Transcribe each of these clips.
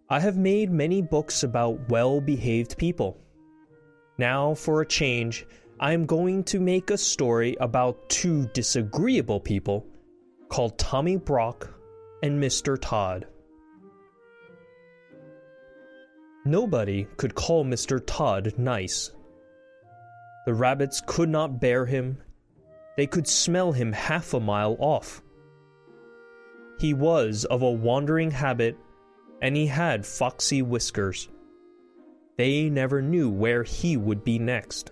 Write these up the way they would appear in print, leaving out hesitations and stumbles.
I have made many books about well-behaved people. Now, for a change, I am going to make a story about two disagreeable people called Tommy Brock and Mr.tod. Nobody could call Mr.tod nice. The rabbits could not bear him. They could smell him half a mile off. He was of a wandering habit, and he had foxy whiskers. They never knew where he would be next.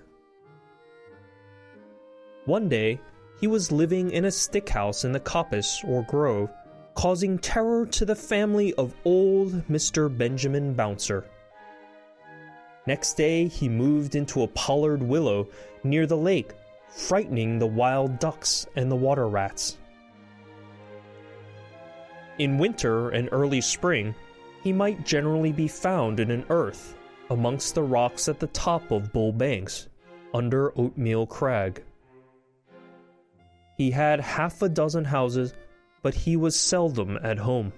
One day, he was living in a stick house in the coppice or grove, causing terror to the family of old Mr. Benjamin Bouncer. Next day, he moved into a pollard willow near the lake, frightening the wild ducks and the water rats. In winter and early spring, he might generally be found in an earth amongst the rocks at the top of Bull Banks, under Oatmeal Crag. He had half a dozen houses, but he was seldom at home.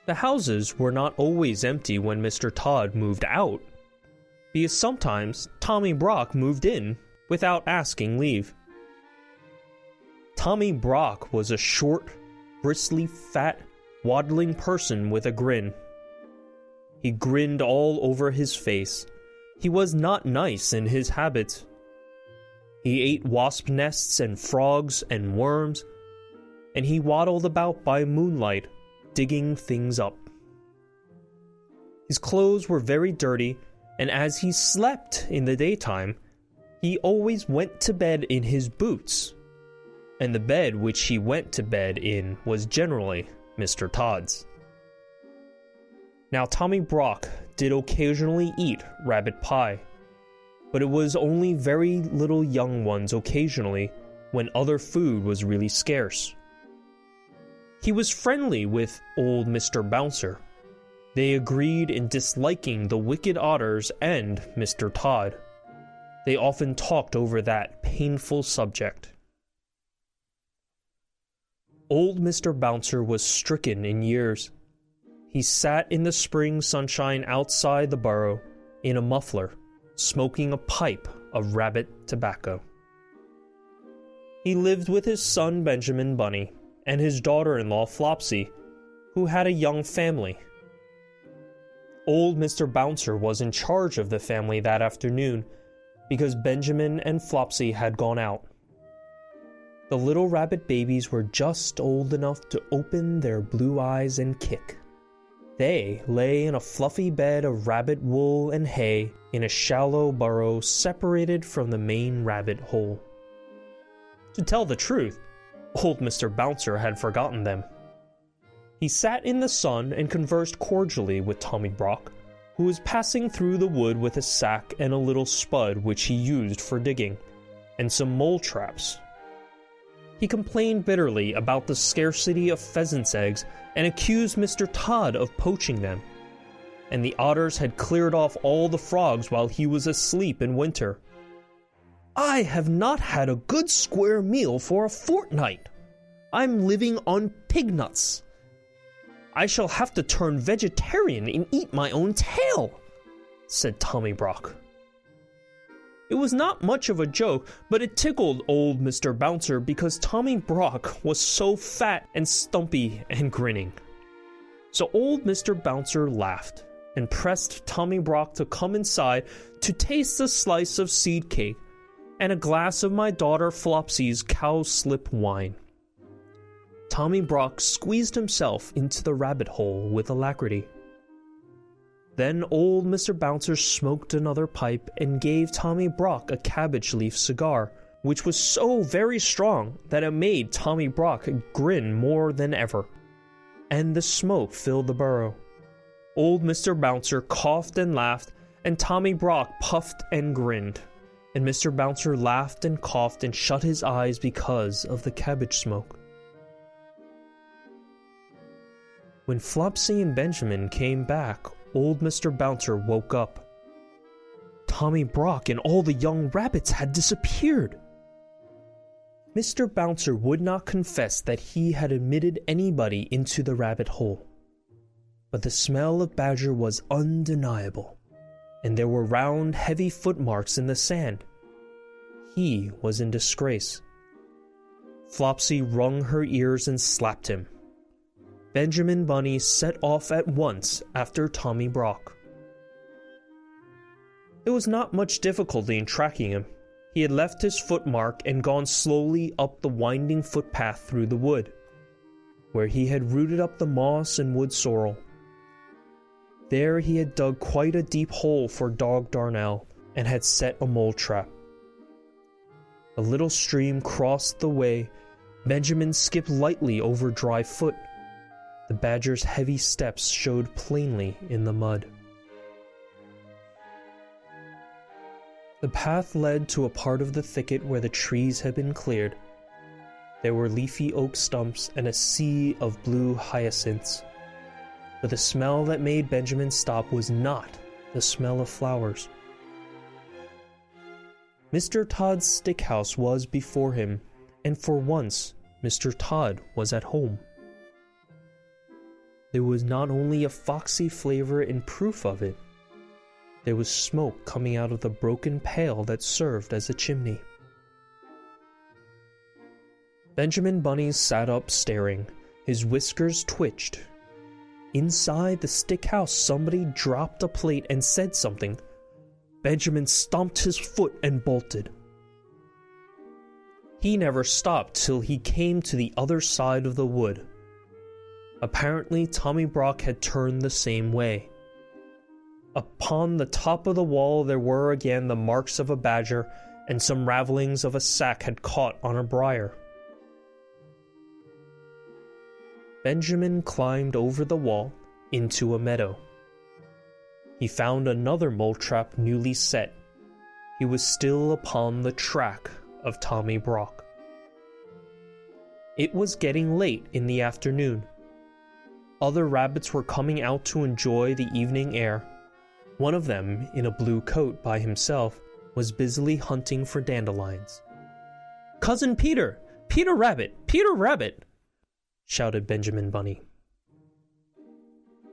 The houses were not always empty when Mr.tod moved out, because sometimes Tommy Brock moved in without asking leave. Tommy Brock was a short, bristly, fat, waddling person with a grin. He grinned all over his face. He was not nice in his habits. He ate wasp nests and frogs and worms, and he waddled about by moonlight, digging things up. His clothes were very dirty, and as he slept in the daytime, he always went to bed in his boots, and the bed which he went to bed in was generally Mr.tod's. Now Tommy Brock did occasionally eat rabbit pie, but it was only very little young ones occasionally when other food was really scarce. He was friendly with old Mr. Bouncer. They agreed in disliking the wicked otters and Mr.tod. They often talked over that painful subject. Old Mr. Bouncer was stricken in years. He sat in the spring sunshine outside the burrow, in a muffler, smoking a pipe of rabbit tobacco. He lived with his son Benjamin Bunny and his daughter-in-law Flopsy, who had a young family. Old Mr. Bouncer was in charge of the family that afternoon, because Benjamin and Flopsy had gone out. The little rabbit babies were just old enough to open their blue eyes and kick. They lay in a fluffy bed of rabbit wool and hay in a shallow burrow separated from the main rabbit hole. To tell the truth, old Mr. Bouncer had forgotten them. He sat in the sun and conversed cordially with Tommy Brock, who was passing through the wood with a sack and a little spud which he used for digging, and some mole traps. He complained bitterly about the scarcity of pheasants' eggs and accused Mr.tod of poaching them. And the otters had cleared off all the frogs while he was asleep in winter. "I have not had a good square meal for a fortnight. I'm living on pig nuts. I shall have to turn vegetarian and eat my own tail," said Tommy Brock. It was not much of a joke, but it tickled old Mr. Bouncer because Tommy Brock was so fat and stumpy and grinning. So old Mr. Bouncer laughed and pressed Tommy Brock to come inside to taste a slice of seed cake and a glass of my daughter Flopsy's cowslip wine. Tommy Brock squeezed himself into the rabbit hole with alacrity. Then old Mr. Bouncer smoked another pipe and gave Tommy Brock a cabbage leaf cigar, which was so very strong that it made Tommy Brock grin more than ever. And the smoke filled the burrow. Old Mr. Bouncer coughed and laughed, and Tommy Brock puffed and grinned. And Mr. Bouncer laughed and coughed and shut his eyes because of the cabbage smoke. When Flopsy and Benjamin came back, old Mr. Bouncer woke up. Tommy Brock and all the young rabbits had disappeared. Mr. Bouncer would not confess that he had admitted anybody into the rabbit hole. But the smell of badger was undeniable, and there were round, heavy footmarks in the sand. He was in disgrace. Flopsy wrung her ears and slapped him. Benjamin Bunny set off at once after Tommy Brock. There was not much difficulty in tracking him. He had left his footmark and gone slowly up the winding footpath through the wood, where he had rooted up the moss and wood sorrel. There he had dug quite a deep hole for Dog Darnell and had set a mole trap. A little stream crossed the way. Benjamin skipped lightly over dry foot. The badger's heavy steps showed plainly in the mud. The path led to a part of the thicket where the trees had been cleared. There were leafy oak stumps and a sea of blue hyacinths. But the smell that made Benjamin stop was not the smell of flowers. Mr. Tod's stick house was before him, and for once Mr. Tod was at home. There was not only a foxy flavor in proof of it, there was smoke coming out of the broken pail that served as a chimney. Benjamin Bunny sat up staring. His whiskers twitched. Inside the stick house, somebody dropped a plate and said something. Benjamin stomped his foot and bolted. He never stopped till he came to the other side of the wood. Apparently, Tommy Brock had turned the same way. Upon the top of the wall there were again the marks of a badger, and some ravelings of a sack had caught on a briar. Benjamin climbed over the wall into a meadow. He found another mole trap newly set. He was still upon the track of Tommy Brock. It was getting late in the afternoon. Other rabbits were coming out to enjoy the evening air. One of them, in a blue coat by himself, was busily hunting for dandelions. "Cousin Peter! Peter Rabbit! Peter Rabbit!" shouted Benjamin Bunny.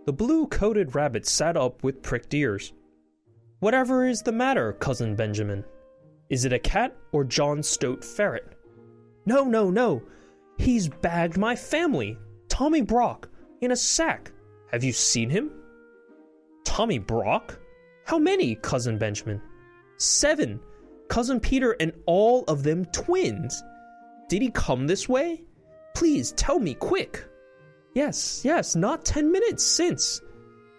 The blue-coated rabbit sat up with pricked ears. "Whatever is the matter, Cousin Benjamin? Is it a cat or John Stoat ferret?" No, no! He's bagged my family! Tommy Brock! In a sack! Have you seen him?" "Tommy Brock? How many, Cousin Benjamin?" 7! Cousin Peter, and all of them twins! Did he come this way? Please tell me quick." Yes, not 10 minutes since.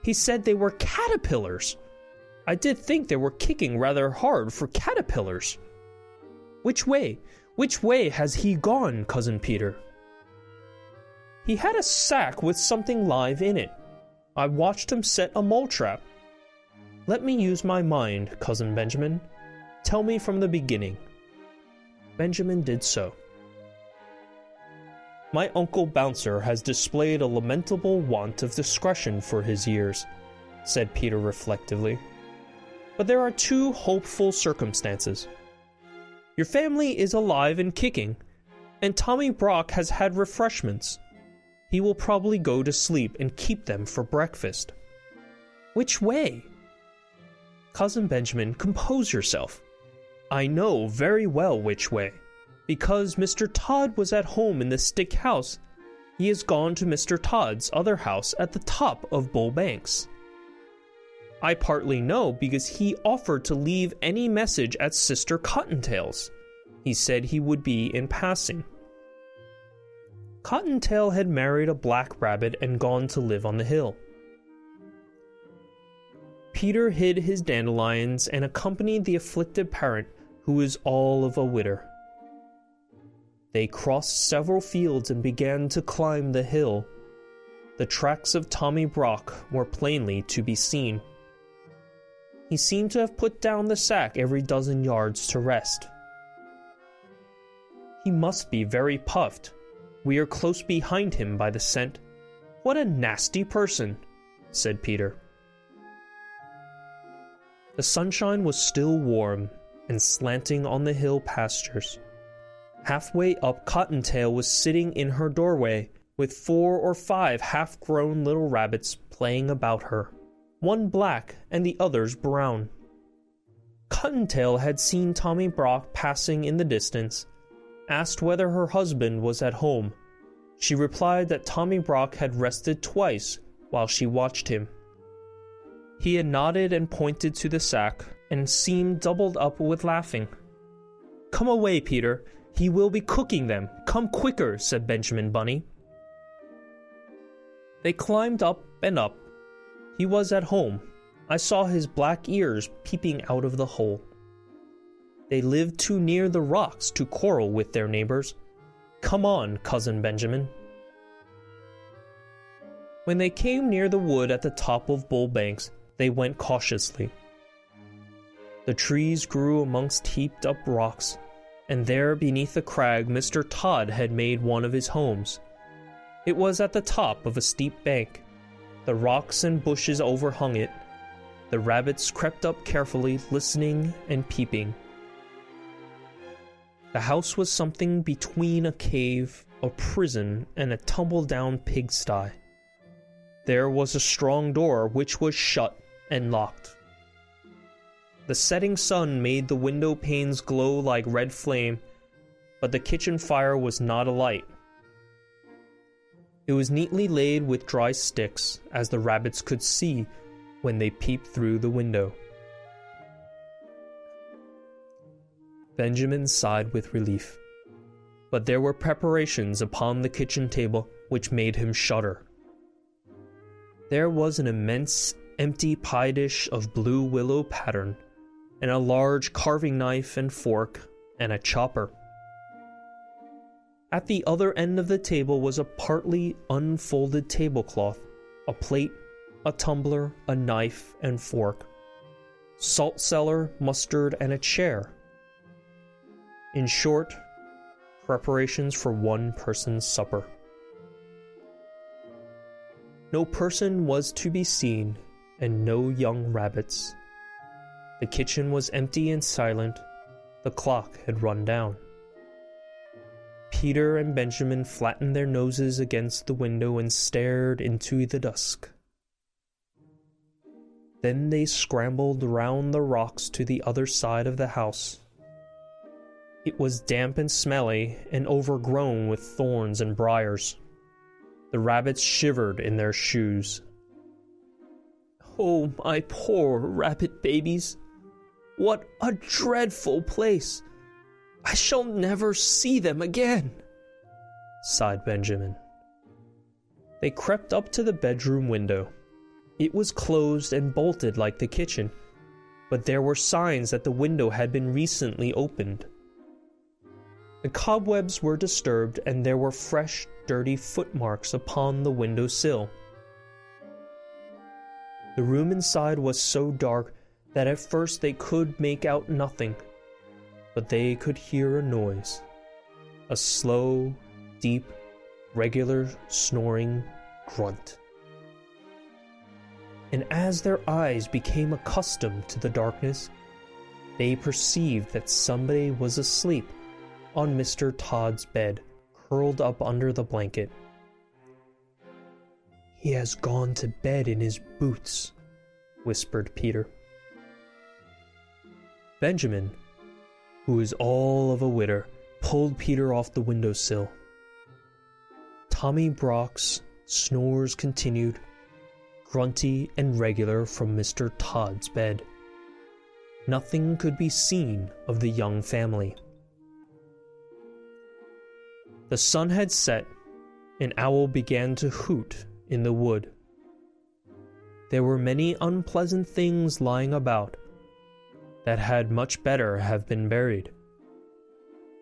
He said they were caterpillars. I did think they were kicking rather hard for caterpillars." Which way has he gone, Cousin Peter?" "He had a sack with something live in it. I watched him set a mole trap." "Let me use my mind, Cousin Benjamin. Tell me from the beginning." Benjamin did so. "My Uncle Bouncer has displayed a lamentable want of discretion for his years," said Peter reflectively. "But there are 2 hopeful circumstances. Your family is alive and kicking, and Tommy Brock has had refreshments. He will probably go to sleep and keep them for breakfast." "Which way?" "Cousin Benjamin, compose yourself. I know very well which way. Because Mr. Tod was at home in the stick house, he has gone to Mr. Tod's other house at the top of Bull Banks. I partly know because he offered to leave any message at Sister Cottontail's. He said he would be in passing." Cottontail had married a black rabbit and gone to live on the hill. Peter hid his dandelions and accompanied the afflicted parent, who was all of a widder. They crossed several fields and began to climb the hill. The tracks of Tommy Brock were plainly to be seen. He seemed to have put down the sack every dozen yards to rest. "He must be very puffed. We are close behind him by the scent. What a nasty person," said Peter. The sunshine was still warm and slanting on the hill pastures. Halfway up, Cottontail was sitting in her doorway with 4 or 5 half-grown little rabbits playing about her, one black and the others brown. Cottontail had seen Tommy Brock passing in the distance, asked whether her husband was at home. She replied that Tommy Brock had rested twice while she watched him. He had nodded and pointed to the sack, and seemed doubled up with laughing. "Come away, Peter. He will be cooking them. Come quicker," said Benjamin Bunny. They climbed up and up. He was at home. I saw his black ears peeping out of the hole. They lived too near the rocks to quarrel with their neighbors. Come on, Cousin Benjamin. When they came near the wood at the top of Bull Banks, they went cautiously. The trees grew amongst heaped up rocks, and there beneath the crag Mr. Tod had made one of his homes. It was at the top of a steep bank. The rocks and bushes overhung it. The rabbits crept up carefully, listening and peeping. The house was something between a cave, a prison, and a tumble-down pigsty. There was a strong door which was shut and locked. The setting sun made the window panes glow like red flame, but the kitchen fire was not alight. It was neatly laid with dry sticks, as the rabbits could see when they peeped through the window. Benjamin sighed with relief, but there were preparations upon the kitchen table which made him shudder. There was an immense empty pie dish of blue willow pattern, and a large carving knife and fork, and a chopper. At the other end of the table was a partly unfolded tablecloth, a plate, a tumbler, a knife and fork, salt cellar, mustard, and a chair. In short, preparations for one person's supper. No person was to be seen, and no young rabbits. The kitchen was empty and silent. The clock had run down. Peter and Benjamin flattened their noses against the window and stared into the dusk. Then they scrambled round the rocks to the other side of the house. It was damp and smelly, and overgrown with thorns and briars. The rabbits shivered in their shoes. "Oh, my poor rabbit babies! What a dreadful place! I shall never see them again," sighed Benjamin. They crept up to the bedroom window. It was closed and bolted like the kitchen, but there were signs that the window had been recently opened. The cobwebs were disturbed, and there were fresh, dirty footmarks upon the window sill. The room inside was so dark that at first they could make out nothing, but they could hear a noise, a slow, deep, regular snoring grunt. And as their eyes became accustomed to the darkness, they perceived that somebody was asleep on Mr. Tod's bed, curled up under the blanket. "He has gone to bed in his boots," whispered Peter. Benjamin, who was all of a widder, pulled Peter off the windowsill. Tommy Brock's snores continued, grunty and regular from Mr. Tod's bed. Nothing could be seen of the young family. The sun had set. An owl began to hoot in the wood. There were many unpleasant things lying about that had much better have been buried.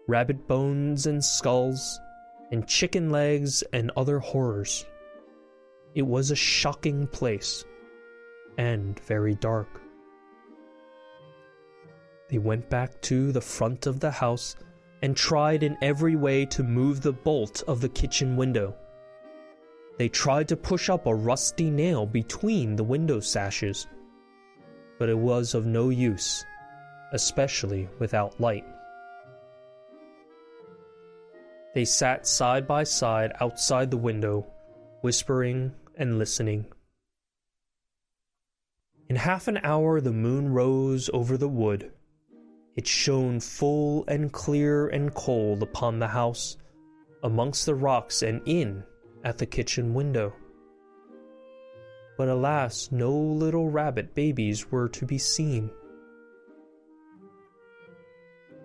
Rabbit bones and skulls, and chicken legs and other horrors. It was a shocking place, and very dark. They went back to the front of the house and tried in every way to move the bolt of the kitchen window. They tried to push up a rusty nail between the window sashes, but it was of no use, especially without light. They sat side by side outside the window, whispering and listening. In half an hour the moon rose over the wood. It shone full and clear and cold upon the house, amongst the rocks and in at the kitchen window. But alas, no little rabbit babies were to be seen.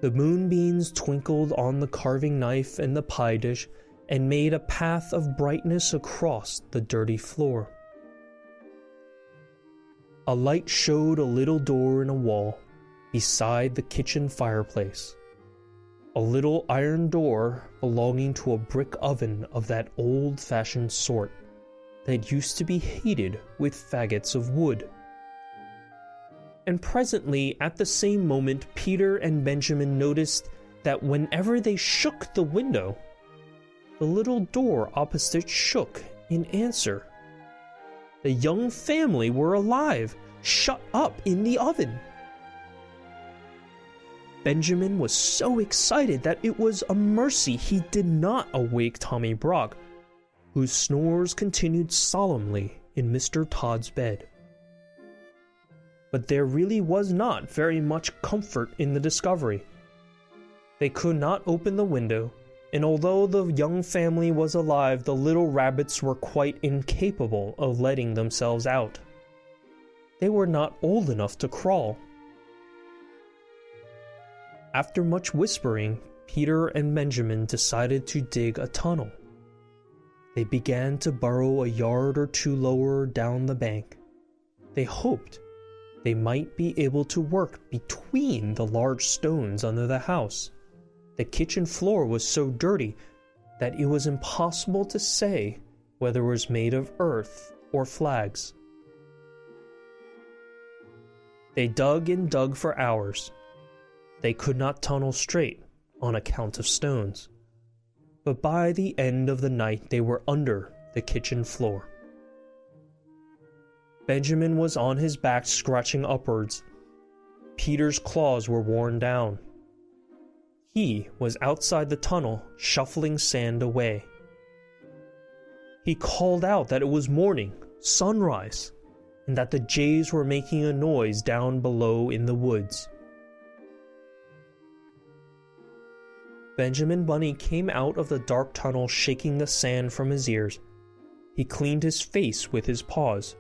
The moonbeams twinkled on the carving knife and the pie dish and made a path of brightness across the dirty floor. A light showed a little door in a wall beside the kitchen fireplace. A little iron door belonging to a brick oven of that old-fashioned sort that used to be heated with faggots of wood. And presently, at the same moment, Peter and Benjamin noticed that whenever they shook the window, the little door opposite shook in answer. The young family were alive, shut up in the oven. Benjamin was so excited that it was a mercy he did not awake Tommy Brock, whose snores continued solemnly in Mr. Tod's bed. But there really was not very much comfort in the discovery. They could not open the window, and although the young family was alive, the little rabbits were quite incapable of letting themselves out. They were not old enough to crawl. After much whispering, Peter and Benjamin decided to dig a tunnel. They began to burrow a yard or two lower down the bank. They hoped they might be able to work between the large stones under the house. The kitchen floor was so dirty that it was impossible to say whether it was made of earth or flags. They dug and dug for hours. They could not tunnel straight on account of stones. But by the end of the night they were under the kitchen floor. Benjamin was on his back scratching upwards. Peter's claws were worn down. He was outside the tunnel shuffling sand away. He called out that it was morning, sunrise, and that the jays were making a noise down below in the woods. Benjamin Bunny came out of the dark tunnel shaking the sand from his ears. He cleaned his face with his paws.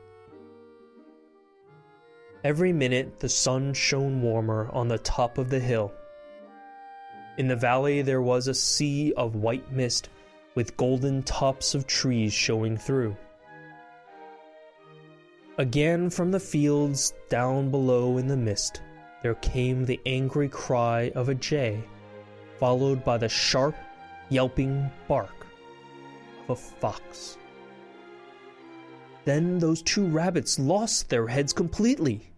Every minute the sun shone warmer on the top of the hill. In the valley there was a sea of white mist with golden tops of trees showing through. Again from the fields down below in the mist there came the angry cry of a jay, followed by the sharp, yelping bark of a fox. Then those two rabbits lost their heads completely.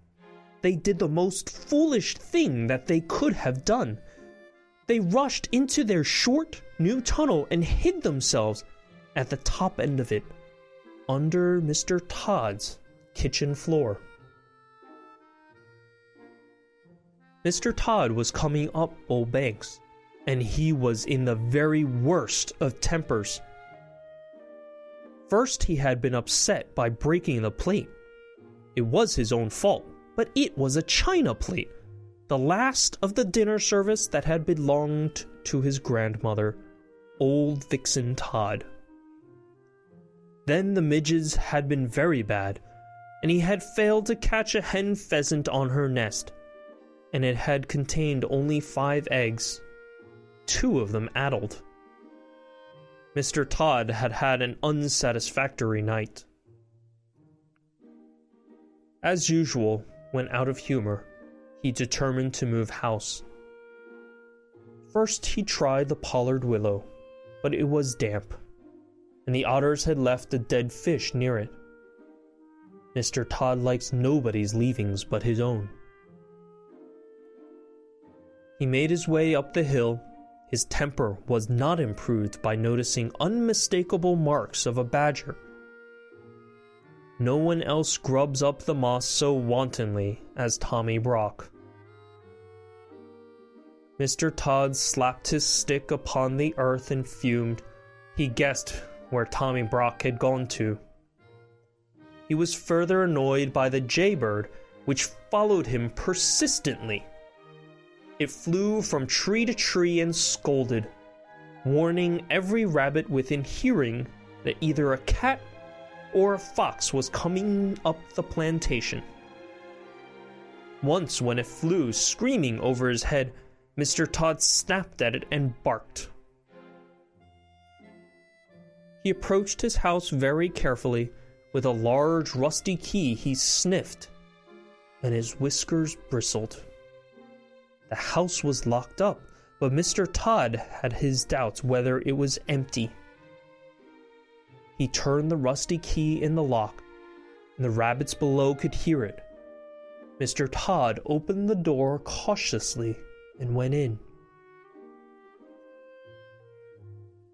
They did the most foolish thing that they could have done. They rushed into their short, new tunnel and hid themselves at the top end of it, under Mr. Tod's kitchen floor. Mr. Tod was coming up Bull Banks, and he was in the very worst of tempers. First, he had been upset by breaking the plate. It was his own fault, but it was a china plate, the last of the dinner service that had belonged to his grandmother, old Vixen Tod. Then the midges had been very bad, and he had failed to catch a hen pheasant on her nest, and it had contained only 5 eggs, 2 of them addled. Mr. Tod had had an unsatisfactory night. As usual, when out of humor, he determined to move house. First he tried the pollard willow, but it was damp, and the otters had left a dead fish near it. Mr. Tod likes nobody's leavings but his own. He made his way up the hill. His temper was not improved by noticing unmistakable marks of a badger. No one else grubs up the moss so wantonly as Tommy Brock. Mr. Tod slapped his stick upon the earth and fumed. He guessed where Tommy Brock had gone to. he was further annoyed by the jaybird, which followed him persistently. It flew from tree to tree and scolded, warning every rabbit within hearing that either a cat or a fox was coming up the plantation. Once, when it flew screaming over his head, Mr. Tod snapped at it and barked. He approached his house very carefully. With a large rusty key he sniffed, and his whiskers bristled. The house was locked up, but Mr. Tod had his doubts whether it was empty. He turned the rusty key in the lock, and the rabbits below could hear it. Mr. Tod opened the door cautiously and went in.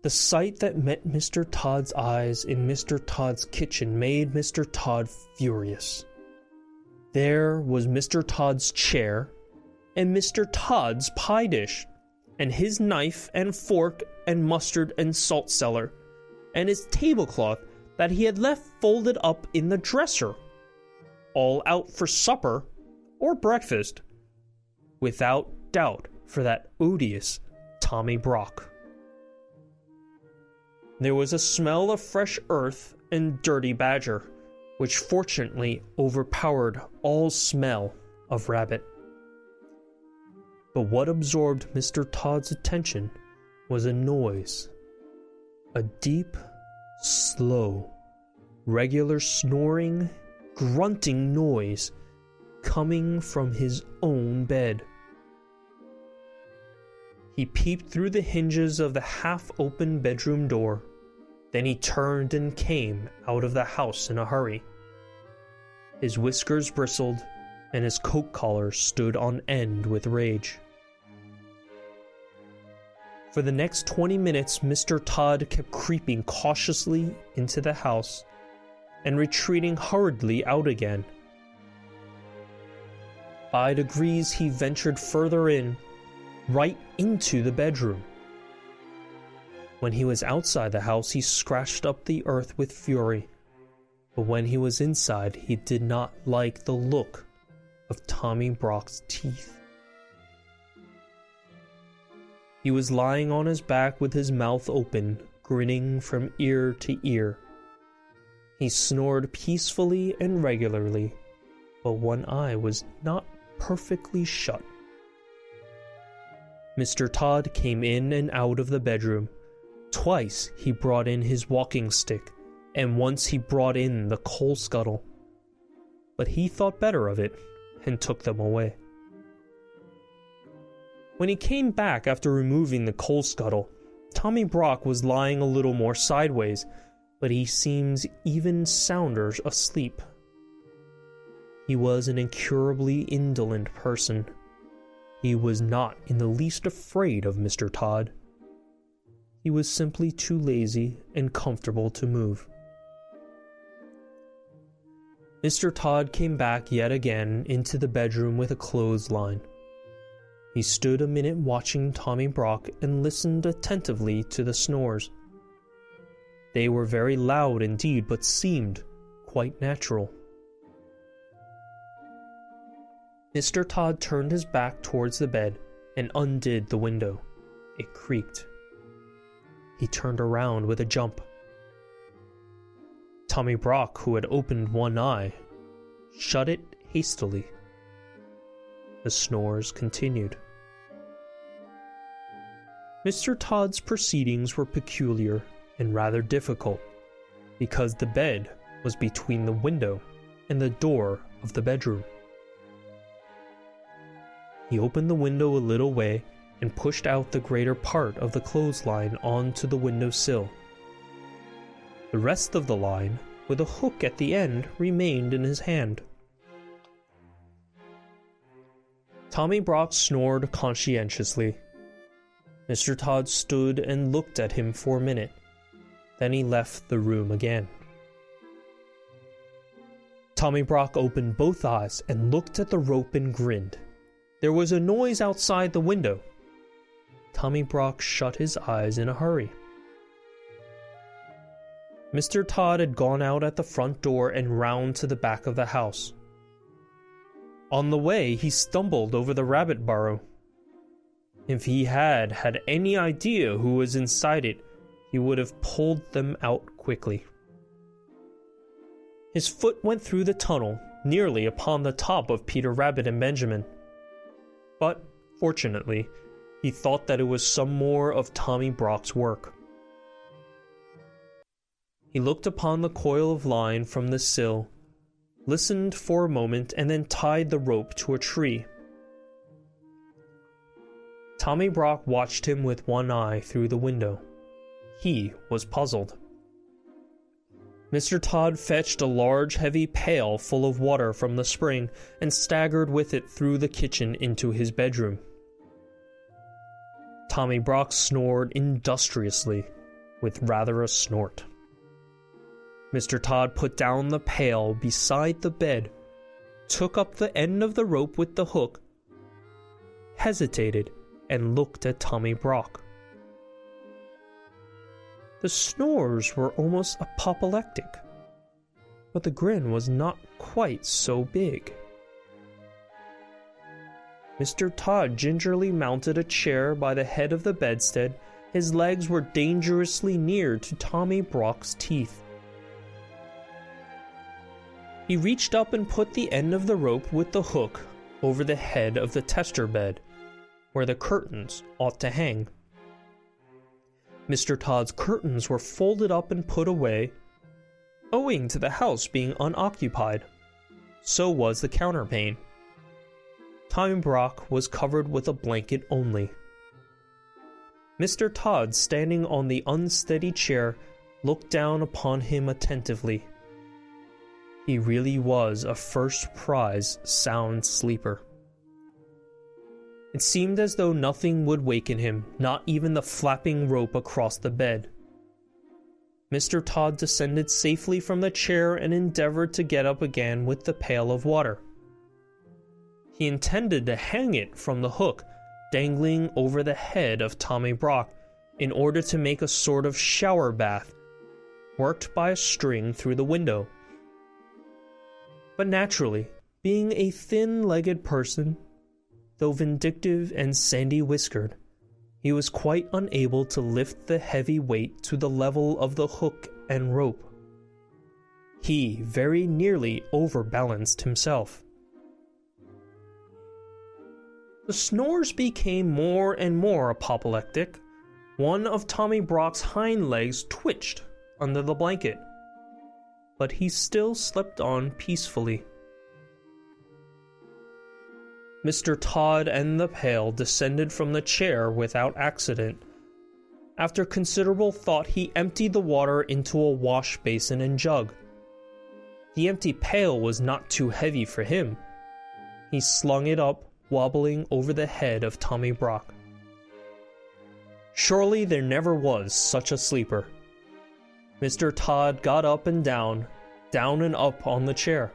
The sight that met Mr. Tod's eyes in Mr. Tod's kitchen made Mr. Tod furious. There was Mr. Tod's chair, and Mr. Tod's pie dish, and his knife and fork and mustard and salt cellar, and his tablecloth that he had left folded up in the dresser, all out for supper or breakfast, without doubt for that odious Tommy Brock. There was a smell of fresh earth and dirty badger, which fortunately overpowered all smell of rabbit. But what absorbed Mr. Tod's attention was a noise. A deep, slow, regular snoring, grunting noise coming from his own bed. He peeped through the hinges of the half-open bedroom door. Then he turned and came out of the house in a hurry. His whiskers bristled, and his coat collar stood on end with rage. For the next 20 minutes, Mr. Tod kept creeping cautiously into the house and retreating hurriedly out again. By degrees, he ventured further in, right into the bedroom. When he was outside the house, he scratched up the earth with fury. But when he was inside, he did not like the look of Tommy Brock's teeth. He was lying on his back with his mouth open, grinning from ear to ear. He snored peacefully and regularly, but one eye was not perfectly shut. Mr. Tod came in and out of the bedroom. Twice he brought in his walking stick, and once he brought in the coal scuttle. But he thought better of it, and took them away. When he came back after removing the coal scuttle, Tommy Brock was lying a little more sideways, but he seems even sounder asleep. He was an incurably indolent person. He was not in the least afraid of Mr. Tod. He was simply too lazy and comfortable to move. Mr. Tod came back yet again into the bedroom with a clothesline. He stood a minute watching Tommy Brock and listened attentively to the snores. They were very loud indeed, but seemed quite natural. Mr. Tod turned his back towards the bed and undid the window. It creaked. He turned around with a jump. Tommy Brock, who had opened one eye, shut it hastily. The snores continued. Mr. Tod's proceedings were peculiar and rather difficult, because the bed was between the window and the door of the bedroom. He opened the window a little way and pushed out the greater part of the clothesline onto the window sill. The rest of the line, with a hook at the end, remained in his hand. Tommy Brock snored conscientiously. Mr. Tod stood and looked at him for a minute. Then he left the room again. Tommy Brock opened both eyes and looked at the rope and grinned. There was a noise outside the window. Tommy Brock shut his eyes in a hurry. Mr. Tod had gone out at the front door and round to the back of the house. On the way, he stumbled over the rabbit burrow. If he had had any idea who was inside it, he would have pulled them out quickly. His foot went through the tunnel, nearly upon the top of Peter Rabbit and Benjamin. But, fortunately, he thought that it was some more of Tommy Brock's work. He looked upon the coil of line from the sill, listened for a moment, and then tied the rope to a tree. Tommy Brock watched him with one eye through the window. He was puzzled. Mr. Tod fetched a large, heavy pail full of water from the spring and staggered with it through the kitchen into his bedroom. Tommy Brock snored industriously, with rather a snort. Mr. Tod put down the pail beside the bed, took up the end of the rope with the hook, hesitated, and looked at Tommy Brock. The snores were almost apoplectic, but the grin was not quite so big. Mr. Tod gingerly mounted a chair by the head of the bedstead. His legs were dangerously near to Tommy Brock's teeth. He reached up and put the end of the rope with the hook over the head of the tester bed, where the curtains ought to hang. Mr. Tod's curtains were folded up and put away, owing to the house being unoccupied. So was the counterpane. Tommy Brock was covered with a blanket only. Mr. Tod, standing on the unsteady chair, looked down upon him attentively. He really was a first-prize sound sleeper. It seemed as though nothing would waken him, not even the flapping rope across the bed. Mr. Tod descended safely from the chair and endeavored to get up again with the pail of water. He intended to hang it from the hook, dangling over the head of Tommy Brock, in order to make a sort of shower bath, worked by a string through the window. But naturally, being a thin-legged person, though vindictive and sandy-whiskered, he was quite unable to lift the heavy weight to the level of the hook and rope. He very nearly overbalanced himself. The snores became more and more apoplectic. One of Tommy Brock's hind legs twitched under the blanket, but he still slept on peacefully. Mr. Tod and the pail descended from the chair without accident. After considerable thought, he emptied the water into a wash basin and jug. The empty pail was not too heavy for him. He slung it up, wobbling over the head of Tommy Brock. Surely there never was such a sleeper. Mr. Tod got up and down and up on the chair.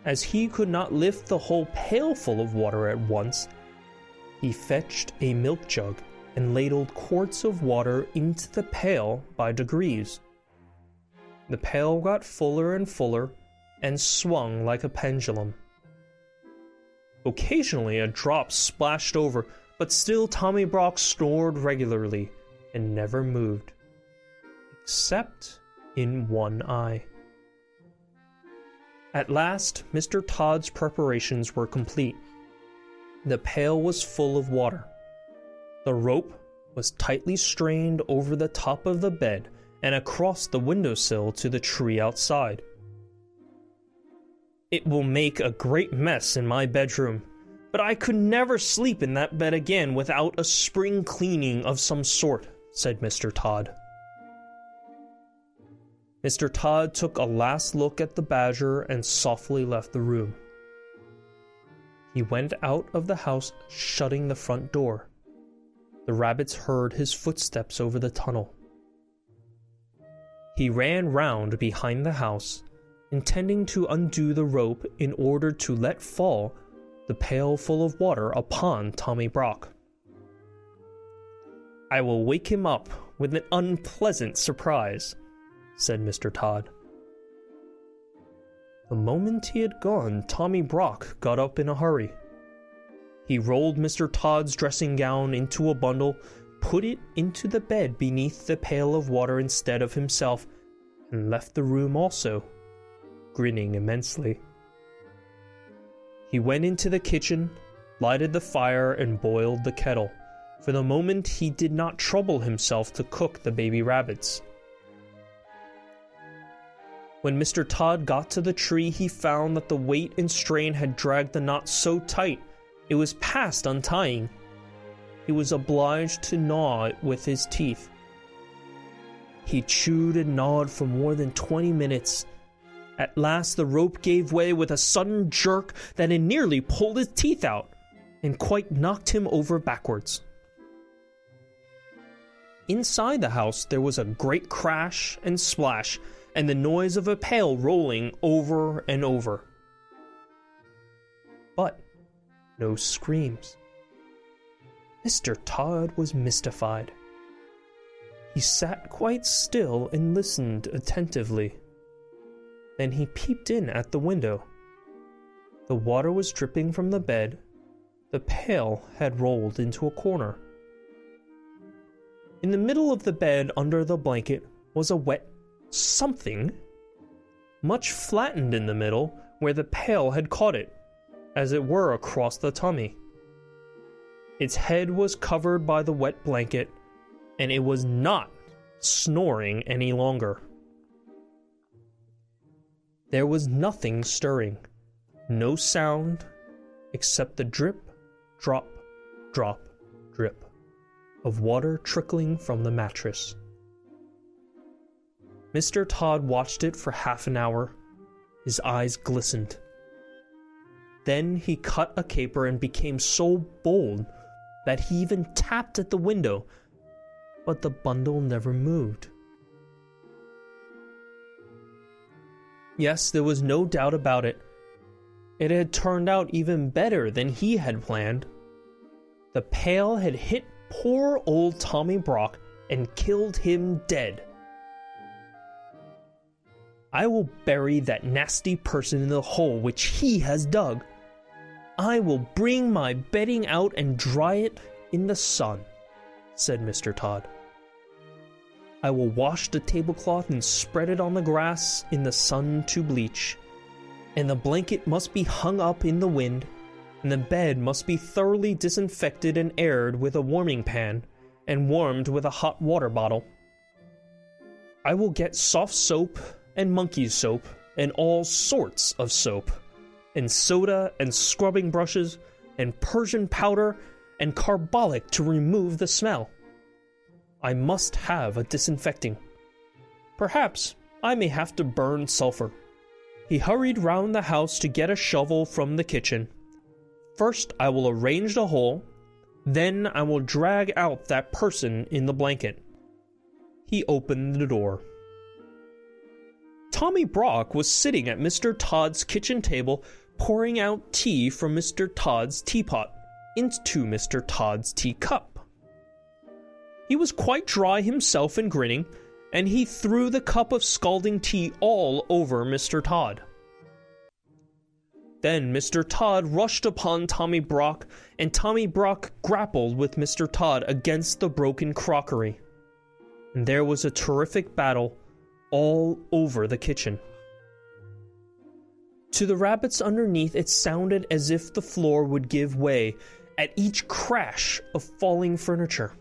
As he could not lift the whole pailful of water at once, he fetched a milk jug and ladled quarts of water into the pail by degrees. The pail got fuller and fuller and swung like a pendulum. Occasionally a drop splashed over, but still Tommy Brock snored regularly and never moved, except in one eye. At last, Mr. Tod's preparations were complete. The pail was full of water. The rope was tightly strained over the top of the bed and across the windowsill to the tree outside. "It will make a great mess in my bedroom, but I could never sleep in that bed again without a spring cleaning of some sort," said Mr. Tod. Mr. Tod took a last look at the badger and softly left the room. He went out of the house, shutting the front door. The rabbits heard his footsteps over the tunnel. He ran round behind the house, intending to undo the rope in order to let fall the pail full of water upon Tommy Brock. "I will wake him up with an unpleasant surprise," said Mr. Tod. The moment he had gone, Tommy Brock got up in a hurry. He rolled Mr. Tod's dressing gown into a bundle, put it into the bed beneath the pail of water instead of himself, and left the room also, grinning immensely. He went into the kitchen, lighted the fire, and boiled the kettle. For the moment he did not trouble himself to cook the baby rabbits. When Mr. Tod got to the tree, he found that the weight and strain had dragged the knot so tight it was past untying. He was obliged to gnaw it with his teeth. He chewed and gnawed for more than 20 minutes. At last the rope gave way with a sudden jerk that had nearly pulled his teeth out and quite knocked him over backwards. Inside the house there was a great crash and splash, and the noise of a pail rolling over and over. But no screams. Mr. Tod was mystified. He sat quite still and listened attentively. Then he peeped in at the window. The water was dripping from the bed. The pail had rolled into a corner. In the middle of the bed, under the blanket, was a wet something, much flattened in the middle where the pail had caught it, as it were across the tummy. Its head was covered by the wet blanket, and it was not snoring any longer. There was nothing stirring, no sound, except the drip, drop, drop, drip of water trickling from the mattress. Mr. Tod watched it for half an hour. His eyes glistened. Then he cut a caper and became so bold that he even tapped at the window, but the bundle never moved. Yes, there was no doubt about it. It had turned out even better than he had planned. The pail had hit poor old Tommy Brock and killed him dead. I will bury that nasty person in the hole which he has dug. I will bring my bedding out and dry it in the sun, said Mr. Tod. I will wash the tablecloth and spread it on the grass in the sun to bleach, and the blanket must be hung up in the wind, and the bed must be thoroughly disinfected and aired with a warming pan, and warmed with a hot water bottle. I will get soft soap and monkey's soap, and all sorts of soap, and soda, and scrubbing brushes, and Persian powder, and carbolic to remove the smell. I must have a disinfecting. Perhaps I may have to burn sulfur. He hurried round the house to get a shovel from the kitchen. First I will arrange the hole, then I will drag out that person in the blanket. He opened the door. Tommy Brock was sitting at Mr. Tod's kitchen table, pouring out tea from Mr. Tod's teapot into Mr. Tod's teacup. He was quite dry himself and grinning, and he threw the cup of scalding tea all over Mr. Tod. Then Mr. Tod rushed upon Tommy Brock, and Tommy Brock grappled with Mr. Tod against the broken crockery. And there was a terrific battle all over the kitchen. To the rabbits underneath, it sounded as if the floor would give way at each crash of falling furniture.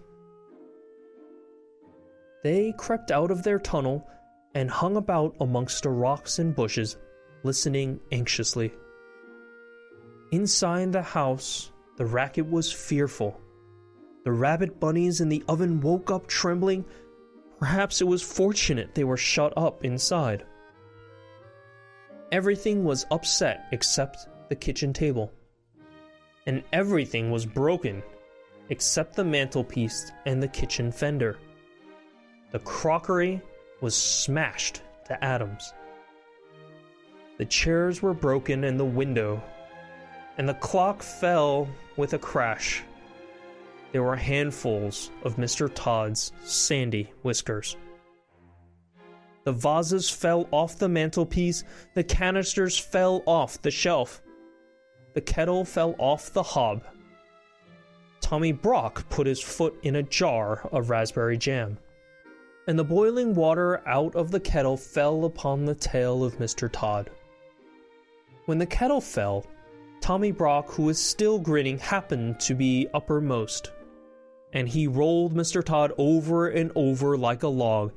They crept out of their tunnel and hung about amongst the rocks and bushes, listening anxiously. Inside the house, the racket was fearful. The rabbit bunnies in the oven woke up trembling. Perhaps it was fortunate they were shut up inside. Everything was upset except the kitchen table. And everything was broken except the mantelpiece and the kitchen fender. The crockery was smashed to atoms. The chairs were broken and the window, and the clock fell with a crash. There were handfuls of Mr. Tod's sandy whiskers. The vases fell off the mantelpiece, the canisters fell off the shelf. The kettle fell off the hob. Tommy Brock put his foot in a jar of raspberry jam, and the boiling water out of the kettle fell upon the tail of Mr. Tod. When the kettle fell, Tommy Brock, who was still grinning, happened to be uppermost, and he rolled Mr. Tod over and over like a log,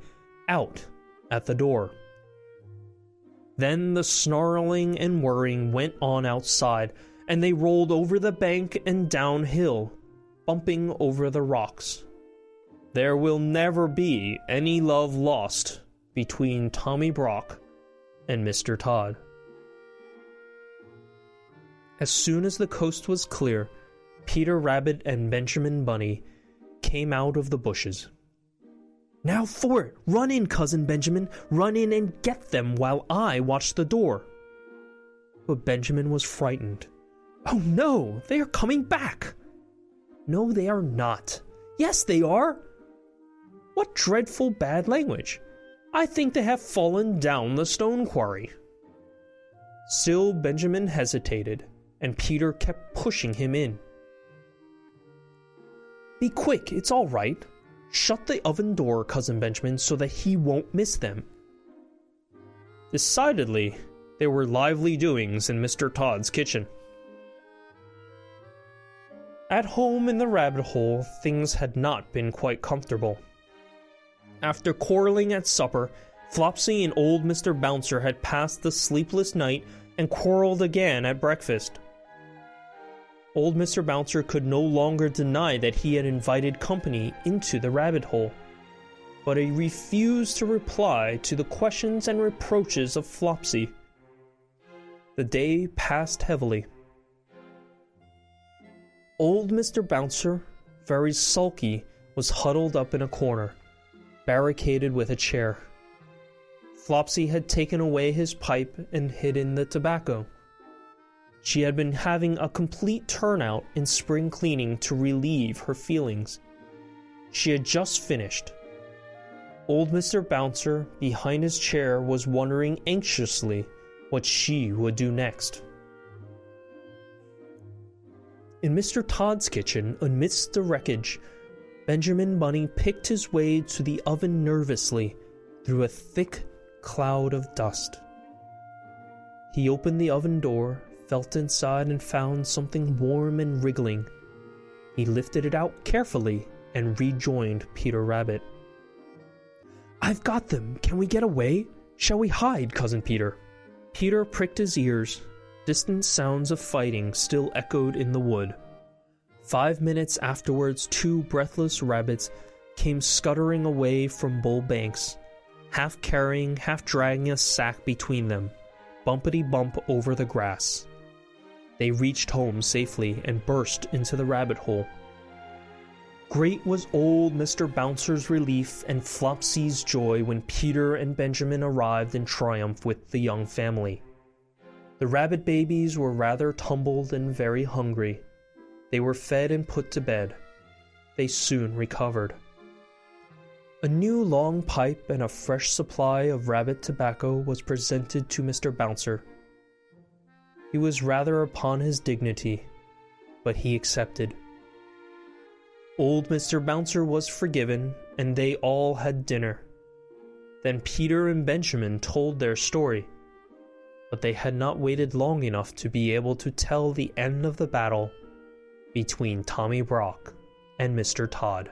out at the door. Then the snarling and whirring went on outside, and they rolled over the bank and downhill, bumping over the rocks. There will never be any love lost between Tommy Brock and Mr. Tod. As soon as the coast was clear, Peter Rabbit and Benjamin Bunny came out of the bushes. "Now for it! Run in, Cousin Benjamin! Run in and get them while I watch the door!" But Benjamin was frightened. "Oh no! They are coming back!" "No, they are not." "Yes, they are!" "What dreadful bad language! I think they have fallen down the stone quarry." Still Benjamin hesitated, and Peter kept pushing him in. "Be quick, it's all right. Shut the oven door, Cousin Benjamin, so that he won't miss them." Decidedly, there were lively doings in Mr. Tod's kitchen. At home in the rabbit hole, things had not been quite comfortable. After quarreling at supper, Flopsy and old Mr. Bouncer had passed the sleepless night and quarreled again at breakfast. Old Mr. Bouncer could no longer deny that he had invited company into the rabbit hole, but he refused to reply to the questions and reproaches of Flopsy. The day passed heavily. Old Mr. Bouncer, very sulky, was huddled up in a corner, barricaded with a chair. Flopsy had taken away his pipe and hidden the tobacco. She had been having a complete turnout in spring cleaning to relieve her feelings. She had just finished. Old Mr. Bouncer, behind his chair, was wondering anxiously what she would do next. In Mr. Tod's kitchen, amidst the wreckage, Benjamin Bunny picked his way to the oven nervously through a thick cloud of dust. He opened the oven door, felt inside, and found something warm and wriggling. He lifted it out carefully and rejoined Peter Rabbit. "I've got them! Can we get away? Shall we hide, Cousin Peter?" Peter pricked his ears. Distant sounds of fighting still echoed in the wood. 5 minutes afterwards, 2 breathless rabbits came scuttering away from Bull Banks, half carrying, half dragging a sack between them, bumpity-bump over the grass. They reached home safely and burst into the rabbit hole. Great was old Mr. Bouncer's relief and Flopsy's joy when Peter and Benjamin arrived in triumph with the young family. The rabbit babies were rather tumbled and very hungry. They were fed and put to bed. They soon recovered. A new long pipe and a fresh supply of rabbit tobacco was presented to Mr. Bouncer. He was rather upon his dignity, but he accepted. Old Mr. Bouncer was forgiven, and they all had dinner. Then Peter and Benjamin told their story, but they had not waited long enough to be able to tell the end of the battle between Tommy Brock and Mr. Tod.